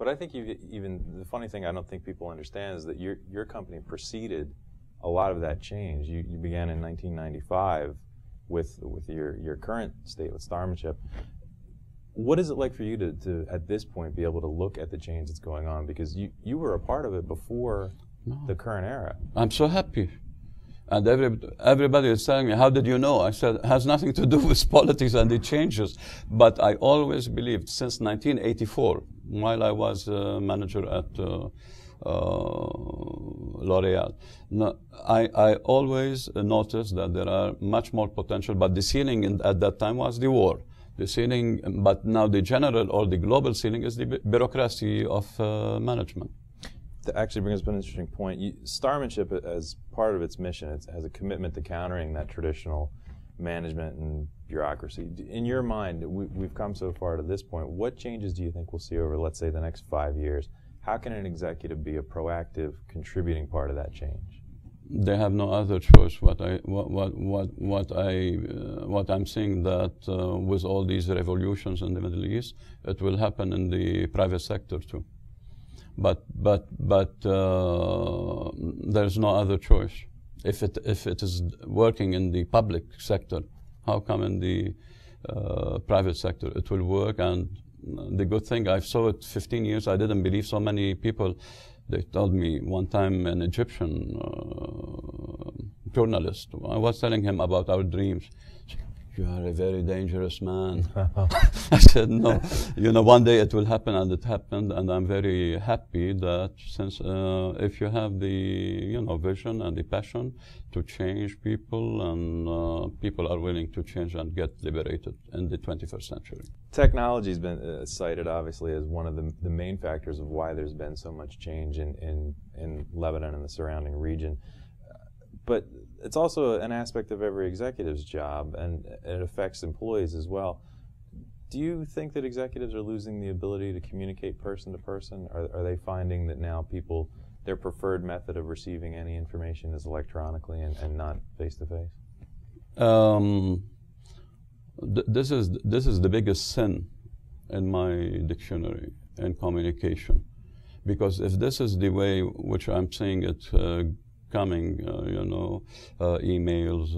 But I think the funny thing I don't think people understand is that your company preceded a lot of that change. You began in 1995 with your current state with STARMANSHIP. What is it like for you to at this point be able to look at the change that's going on? Because you were a part of it before the current era. I'm so happy. And everybody is telling me, how did you know? I said, it has nothing to do with politics and the changes. But I always believed, since 1984, while I was manager at L'Oreal, I always noticed that there are much more potential, but the ceiling at that time was the war. The ceiling, but now the general or the global ceiling is the bureaucracy of management. That actually brings up an interesting point. STARMANSHIP, as part of its mission, it has a commitment to countering that traditional management and bureaucracy. In your mind, we've come so far to this point. What changes do you think we'll see over, let's say, the next 5 years? How can an executive be a proactive, contributing part of that change? They have no other choice. What I'm seeing that with all these revolutions in the Middle East, it will happen in the private sector too. But there's no other choice. If it is working in the public sector, how come in the private sector it will work? And the good thing, I saw it 15 years. I didn't believe so many people. They told me one time, an Egyptian journalist, I was telling him about our dreams. You are a very dangerous man. I said, no, one day it will happen, and it happened, and I'm very happy that since if you have the vision and the passion to change people, and people are willing to change and get liberated in the 21st century. Technology has been cited, obviously, as one of the main factors of why there's been so much change in Lebanon and the surrounding region. But it's also an aspect of every executive's job, and it affects employees as well. Do you think that executives are losing the ability to communicate person to person? Are they finding that now their preferred method of receiving any information is electronically and not face to face? This is the biggest sin in my dictionary in communication, because if this is the way which I'm seeing it coming, emails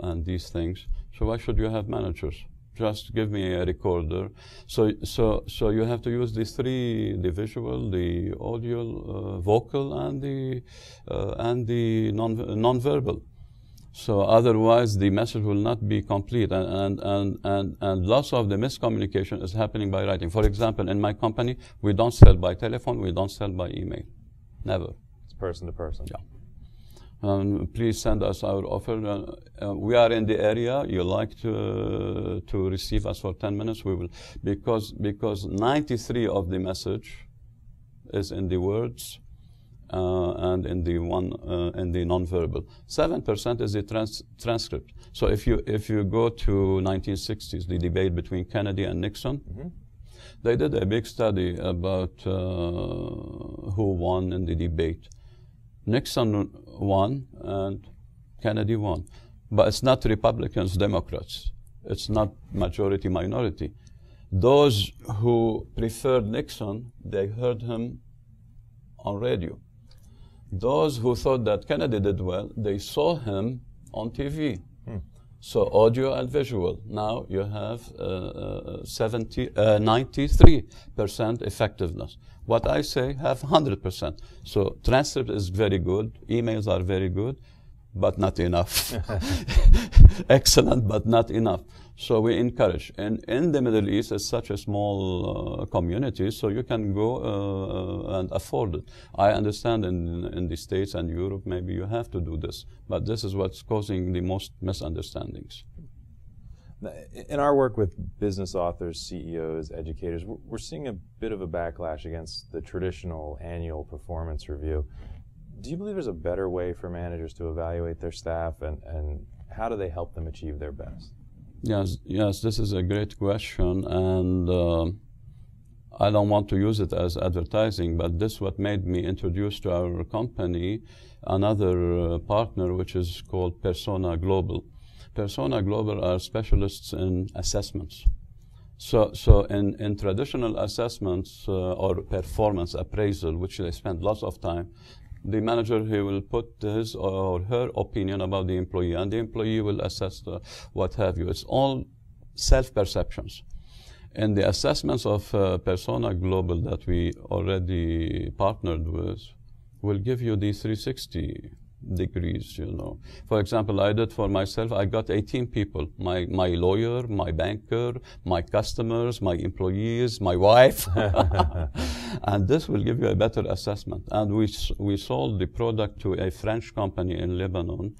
and these things. So why should you have managers? Just give me a recorder. So you have to use these three: the visual, the audio, vocal, and the non-verbal. So otherwise, the message will not be complete, and lots of the miscommunication is happening by writing. For example, in my company, we don't sell by telephone, we don't sell by email, never. Person to person. Yeah. Please send us our offer. We are in the area. You like to receive us for 10 minutes? We will, because 93 of the message is in the words and in the non-verbal. 7% is the transcript. So if you go to 1960s, the debate between Kennedy and Nixon. Mm-hmm. They did a big study about who won in the debate. Nixon won and Kennedy won. But it's not Republicans, Democrats. It's not majority, minority. Those who preferred Nixon, they heard him on radio. Those who thought that Kennedy did well, they saw him on TV. So audio and visual. Now you have 93% effectiveness. What I say have 100%. So transcript is very good. Emails are very good, but not enough. Excellent, but not enough. So we encourage. And in the Middle East, it's such a small community, so you can go and afford it. I understand in the States and Europe, maybe you have to do this, but this is what's causing the most misunderstandings. In our work with business authors, CEOs, educators, we're seeing a bit of a backlash against the traditional annual performance review. Do you believe there's a better way for managers to evaluate their staff, and how do they help them achieve their best? Yes, this is a great question, and I don't want to use it as advertising, but this is what made me introduce to our company another partner, which is called Persona Global. Persona Global are specialists in assessments. So in traditional assessments or performance appraisal, which they spend lots of time, the manager, he will put his or her opinion about the employee, and the employee will assess what have you. It's all self-perceptions. In the assessments of Persona Global that we already partnered with, will give you the 360 degrees, you know. For example, I did for myself, I got 18 people, my lawyer, my banker, my customers, my employees, my wife. And this will give you a better assessment. And we sold the product to a French company in Lebanon.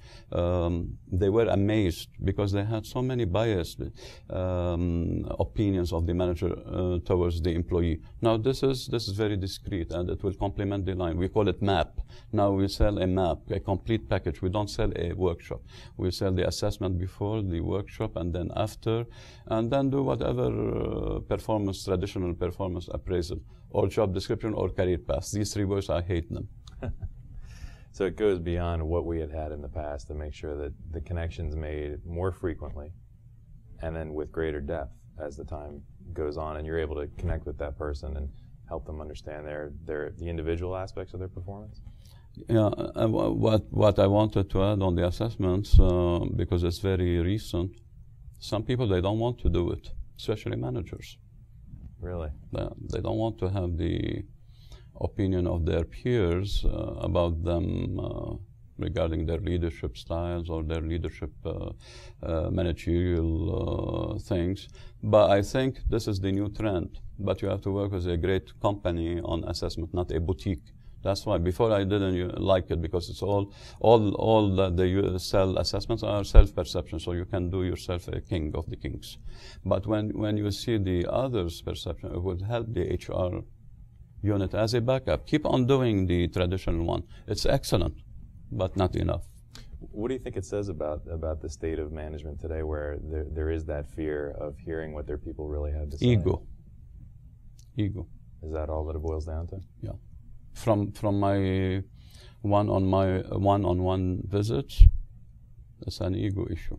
They were amazed because they had so many biased opinions of the manager towards the employee. Now this is very discreet, and it will complement the line. We call it MAP. Now we sell a MAP, a complete package. We don't sell a workshop. We sell the assessment before the workshop and then after, and then do whatever traditional performance appraisal or job description or career path. These three words, I hate them. So it goes beyond what we had in the past to make sure that the connection's made more frequently and then with greater depth as the time goes on, and you're able to connect with that person and help them understand the individual aspects of their performance. Yeah, what I wanted to add on the assessments, because it's very recent, some people, they don't want to do it, especially managers. Really? They don't want to have the opinion of their peers about them regarding their leadership styles or their leadership managerial things. But I think this is the new trend. But you have to work with a great company on assessment, not a boutique. That's why before I didn't like it, because it's all that they sell assessments are self-perception, so you can do yourself a king of the kings. But when you see the others' perception, it would help the HR unit as a backup. Keep on doing the traditional one. It's excellent, but not enough. What do you think it says about the state of management today, where there is that fear of hearing what their people really have to say? Ego. Is that all that it boils down to? Yeah. From my one-on-one visits, it's an ego issue.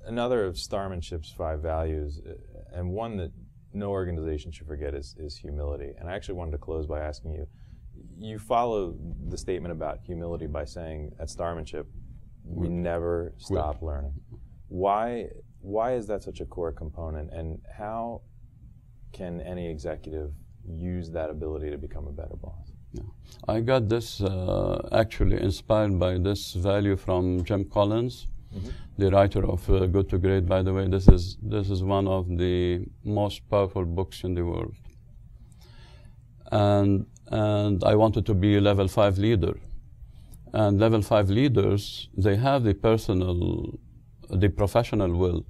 Another of STARMANSHIP's 5 values, and one that no organization should forget, is humility. And I actually wanted to close by asking you, you follow the statement about humility by saying at STARMANSHIP, we never stop learning. Why is that such a core component, and how can any executive use that ability to become a better boss? Yeah. I got this actually inspired by this value from Jim Collins, the writer of Good to Great. By the way, this is one of the most powerful books in the world. And I wanted to be a level 5 leader. And level 5 leaders, they have the professional will,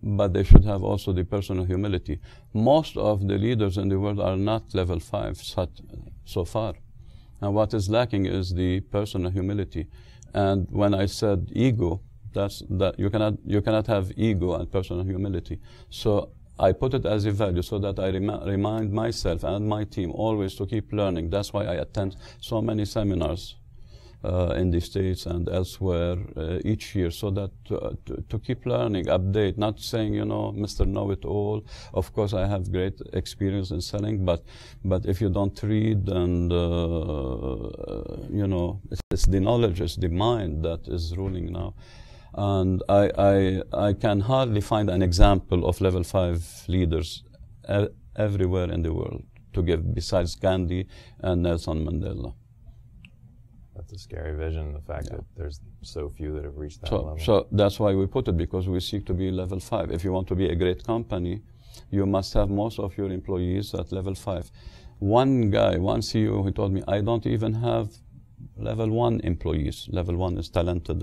but they should have also the personal humility. Most of the leaders in the world are not level 5 so far. And what is lacking is the personal humility. And when I said ego, that you cannot have ego and personal humility. So I put it as a value so that I remind myself and my team always to keep learning. That's why I attend so many seminars in the States and elsewhere each year, so that to keep learning, update, not saying, Mr. Know-it-all. Of course, I have great experience in selling, but if you don't read and, it's the knowledge, it's the mind that is ruling now. And I can hardly find an example of level 5 leaders everywhere in the world to give, besides Gandhi and Nelson Mandela. That's a scary vision, the fact that there's so few that have reached that level. So that's why we put it, because we seek to be level 5. If you want to be a great company, you must have most of your employees at level 5. One CEO, who told me, I don't even have level 1 employees. Level 1 is talented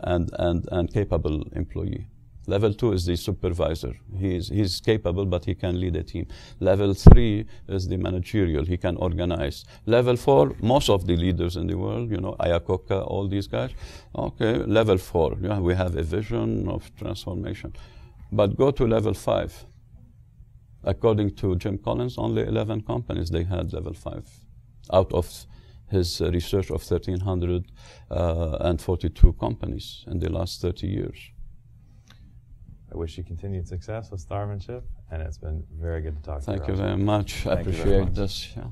and capable employee. Level 2 is the supervisor. He's capable, but he can lead a team. Level 3 is the managerial. He can organize. Level 4, most of the leaders in the world, Ayakoka, all these guys. Okay, level 4, we have a vision of transformation. But go to level 5. According to Jim Collins, only 11 companies, they had level 5 out of his research of 1,342 companies in the last 30 years. I wish you continued success with STARMANSHIP, and it's been very good to talk to you. Thank you very much. I Thank you very appreciate much. this. Yeah.